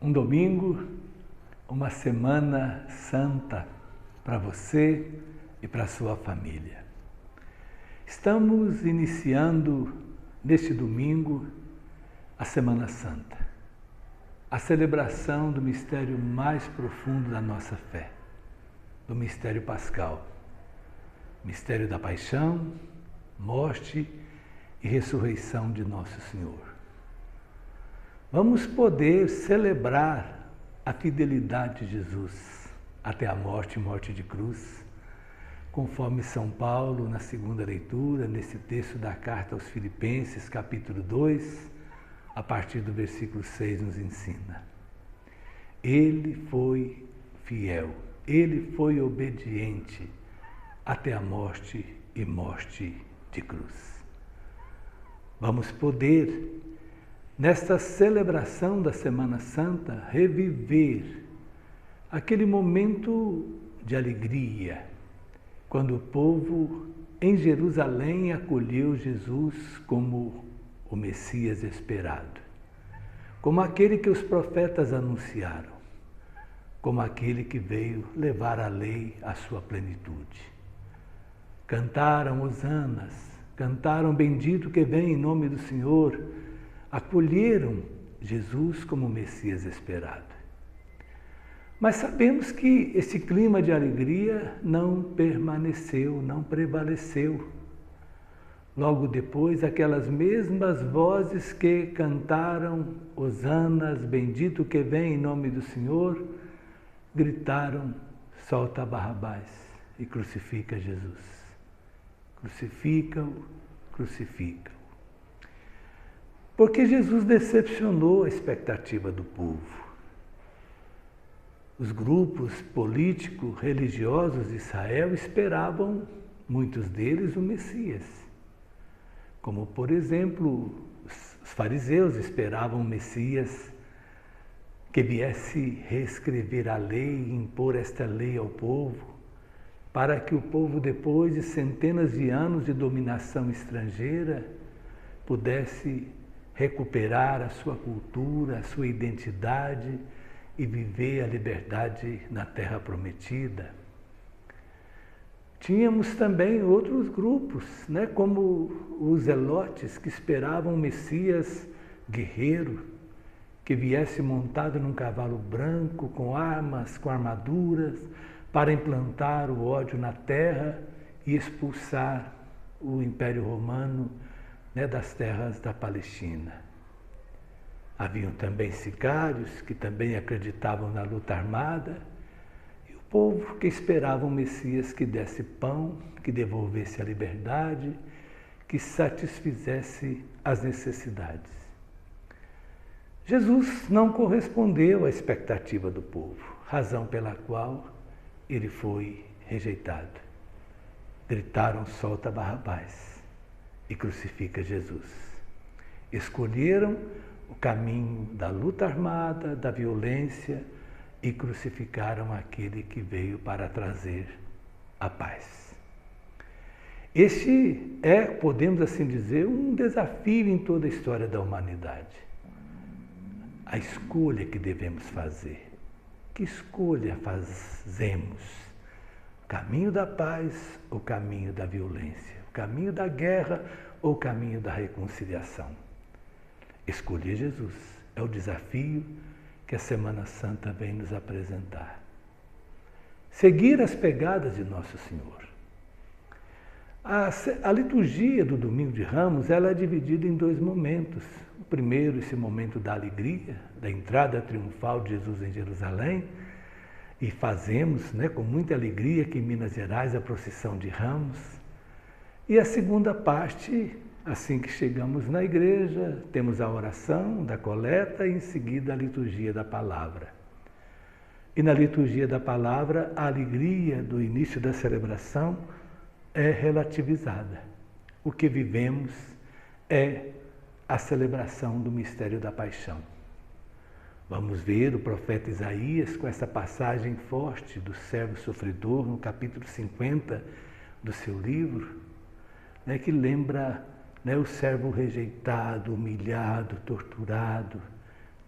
Um domingo, uma semana santa para você e para a sua família. Estamos iniciando neste domingo a Semana Santa, a celebração do mistério mais profundo da nossa fé, do mistério pascal, mistério da paixão, morte e ressurreição de Nosso Senhor. Vamos poder celebrar a fidelidade de Jesus até a morte e morte de cruz, conforme São Paulo, na segunda leitura, nesse texto da carta aos Filipenses, capítulo 2, a partir do versículo 6, nos ensina. Ele foi fiel, ele foi obediente até a morte e morte de cruz. Vamos poder, nesta celebração da Semana Santa, reviver aquele momento de alegria, quando o povo em Jerusalém acolheu Jesus como o Messias esperado, como aquele que os profetas anunciaram, como aquele que veio levar a lei à sua plenitude. Cantaram hosanas, cantaram bendito que vem em nome do Senhor, acolheram Jesus como o Messias esperado. Mas sabemos que esse clima de alegria não permaneceu, não prevaleceu. Logo depois, aquelas mesmas vozes que cantaram hosanas, bendito que vem em nome do Senhor, gritaram, solta Barrabás e crucifica Jesus. Crucifica-o, crucifica-o. Porque Jesus decepcionou a expectativa do povo. Os grupos políticos, religiosos de Israel esperavam, muitos deles, o Messias. Como, por exemplo, os fariseus esperavam o Messias que viesse reescrever a lei e impor esta lei ao povo, para que o povo, depois de centenas de anos de dominação estrangeira, pudesse recuperar a sua cultura, a sua identidade e viver a liberdade na terra prometida. Tínhamos também outros grupos, como os zelotes, que esperavam um Messias guerreiro, que viesse montado num cavalo branco, com armas, com armaduras, para implantar o ódio na terra e expulsar o Império Romano das terras da Palestina. Haviam também sicários que também acreditavam na luta armada e o povo que esperava um Messias que desse pão, que devolvesse a liberdade, que satisfizesse as necessidades. Jesus não correspondeu à expectativa do povo, razão pela qual ele foi rejeitado. Gritaram, solta Barrabás e crucifica Jesus. Escolheram o caminho da luta armada, da violência e crucificaram aquele que veio para trazer a paz. Este é, podemos assim dizer, um desafio em toda a história da humanidade. A escolha que devemos fazer. Que escolha fazemos? O caminho da paz ou o caminho da violência? O caminho da guerra ou o caminho da reconciliação? Escolher Jesus é o desafio que a Semana Santa vem nos apresentar. Seguir as pegadas de Nosso Senhor. A liturgia do Domingo de Ramos ela é dividida em dois momentos. O primeiro, esse momento da alegria, da entrada triunfal de Jesus em Jerusalém, e fazemos com muita alegria aqui em Minas Gerais a procissão de Ramos. E a segunda parte, assim que chegamos na igreja, temos a oração da coleta e em seguida a liturgia da palavra. E na liturgia da palavra, a alegria do início da celebração é relativizada. O que vivemos é a celebração do mistério da paixão. Vamos ver o profeta Isaías com essa passagem forte do servo sofredor, no capítulo 50 do seu livro, que lembra o servo rejeitado, humilhado, torturado,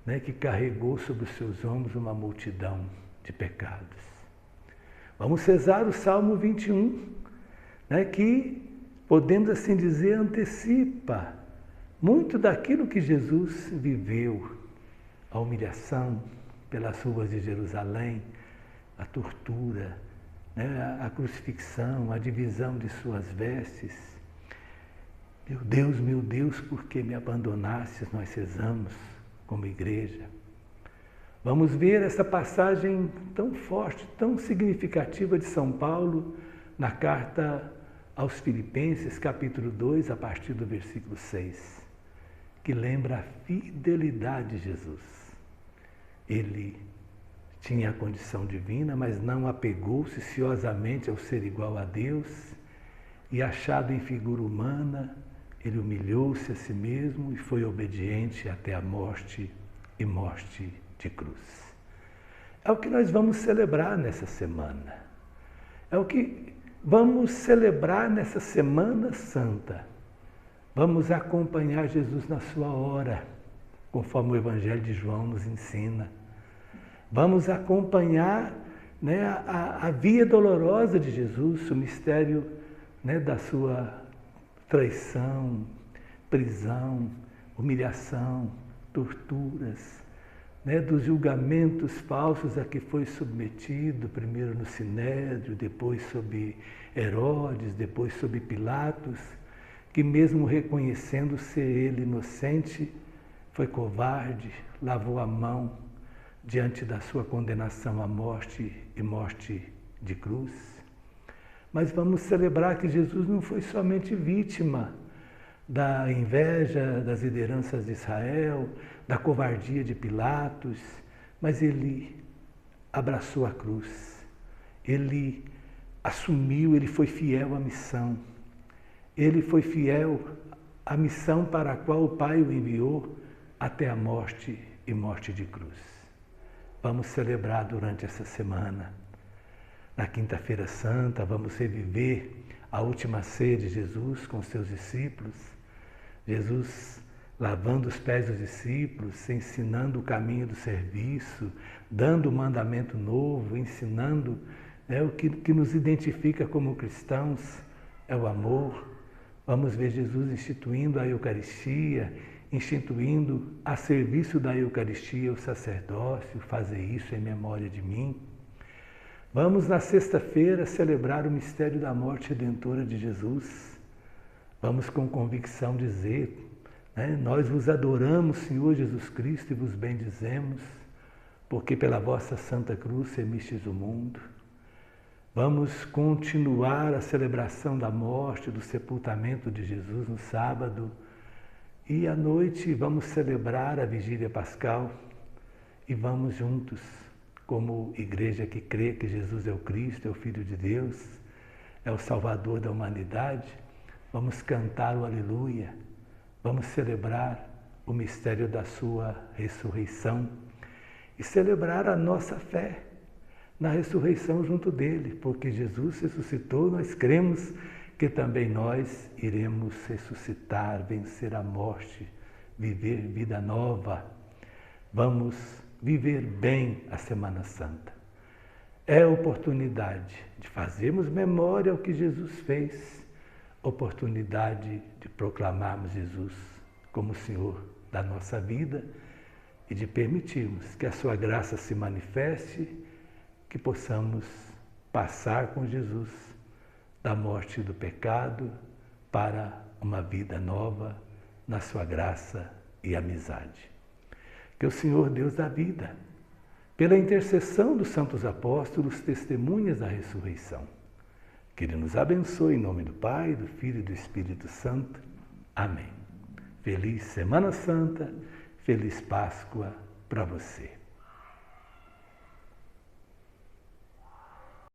né, que carregou sobre os seus ombros uma multidão de pecados. Vamos rezar o Salmo 21, né, que, podemos assim dizer, antecipa muito daquilo que Jesus viveu, a humilhação pelas ruas de Jerusalém, a tortura, né, a crucifixão, a divisão de suas vestes. Meu Deus, por que me abandonastes? Nós rezamos como igreja. Vamos ver essa passagem tão forte, tão significativa de São Paulo na carta aos Filipenses, capítulo 2, a partir do versículo 6, que lembra a fidelidade de Jesus. Ele tinha a condição divina, mas não apegou-se ciosamente ao ser igual a Deus, e achado em figura humana, ele humilhou-se a si mesmo e foi obediente até a morte e morte de cruz. É o que nós vamos celebrar nessa semana. É o que vamos celebrar nessa Semana Santa. Vamos acompanhar Jesus na sua hora, conforme o Evangelho de João nos ensina. Vamos acompanhar, né, a via dolorosa de Jesus, o mistério, né, da sua traição, prisão, humilhação, torturas, né, dos julgamentos falsos a que foi submetido, primeiro no Sinédrio, depois sob Herodes, depois sob Pilatos, que mesmo reconhecendo ser ele inocente, foi covarde, lavou a mão diante da sua condenação à morte e morte de cruz. Mas vamos celebrar que Jesus não foi somente vítima da inveja das lideranças de Israel, da covardia de Pilatos, mas ele abraçou a cruz, ele assumiu, ele foi fiel à missão, ele foi fiel à missão para a qual o Pai o enviou até a morte e morte de cruz. Vamos celebrar durante essa semana. Na Quinta-feira Santa, vamos reviver a última ceia de Jesus com seus discípulos. Jesus lavando os pés dos discípulos, ensinando o caminho do serviço, dando um mandamento novo, ensinando, né, o que nos identifica como cristãos, é o amor. Vamos ver Jesus instituindo a Eucaristia, instituindo a serviço da Eucaristia o sacerdócio, fazer isso em memória de mim. Vamos na sexta-feira celebrar o mistério da morte redentora de Jesus. Vamos com convicção dizer, né, nós vos adoramos, Senhor Jesus Cristo, e vos bendizemos, porque pela vossa Santa Cruz remistes o mundo. Vamos continuar a celebração da morte, do sepultamento de Jesus no sábado, e à noite vamos celebrar a Vigília Pascal e vamos juntos, como igreja que crê que Jesus é o Cristo, é o Filho de Deus, é o Salvador da humanidade, vamos cantar o Aleluia, vamos celebrar o mistério da sua ressurreição e celebrar a nossa fé na ressurreição junto dele, porque Jesus ressuscitou, nós cremos que também nós iremos ressuscitar, vencer a morte, viver vida nova. Vamos viver bem a Semana Santa. É a oportunidade de fazermos memória ao que Jesus fez, oportunidade de proclamarmos Jesus como Senhor da nossa vida e de permitirmos que a sua graça se manifeste, que possamos passar com Jesus da morte do pecado para uma vida nova na sua graça e amizade. Que o Senhor Deus da vida, pela intercessão dos santos apóstolos, testemunhas da ressurreição, que Ele nos abençoe em nome do Pai, do Filho e do Espírito Santo. Amém. Feliz Semana Santa, feliz Páscoa para você.